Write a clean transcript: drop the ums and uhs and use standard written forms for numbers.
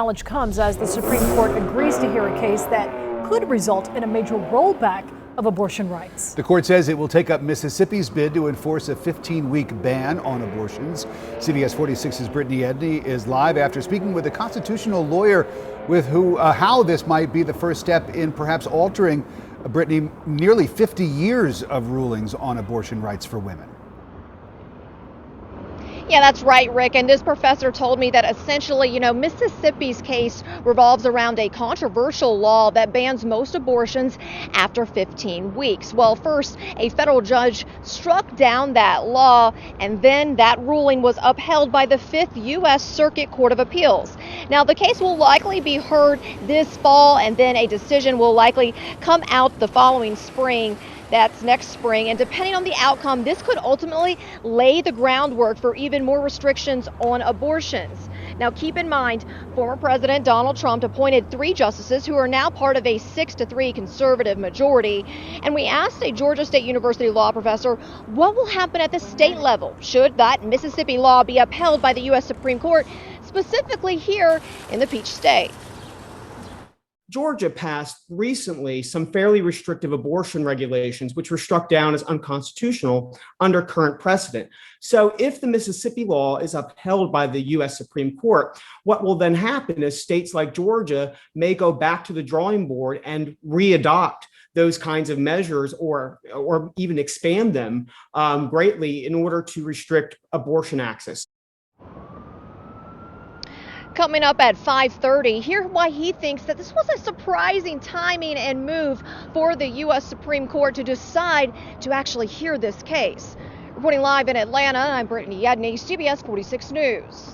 Challenge comes as the Supreme Court agrees to hear a case that could result in a major rollback of abortion rights. The court says it will take up Mississippi's bid to enforce a 15-week ban on abortions. CBS 46's Brittany Edney is live after speaking with a constitutional lawyer with how this might be the first step in perhaps altering, Brittany, nearly 50 years of rulings on abortion rights for women. Yeah, that's right, Rick. And this professor told me that essentially, Mississippi's case revolves around a controversial law that bans most abortions after 15 weeks. Well, first, a federal judge struck down that law, and then that ruling was upheld by the 5th U.S. Circuit Court of Appeals. Now, the case will likely be heard this fall, and then a decision will likely come out the following spring. That's next spring, and depending on the outcome, this could ultimately lay the groundwork for even more restrictions on abortions. Now, keep in mind, former President Donald Trump appointed 3 justices who are now part of a 6-3 conservative majority. And we asked a Georgia State University law professor what will happen at the state level should that Mississippi law be upheld by the U.S. Supreme Court, specifically here in the Peach State. Georgia passed recently some fairly restrictive abortion regulations, which were struck down as unconstitutional under current precedent. So if the Mississippi law is upheld by the U.S. Supreme Court, what will then happen is states like Georgia may go back to the drawing board and readopt those kinds of measures or even expand them greatly in order to restrict abortion access. Coming up at 5:30, hear why he thinks that this was a surprising timing and move for the U.S. Supreme Court to decide to actually hear this case. Reporting live in Atlanta, I'm Brittany Edney, CBS 46 News.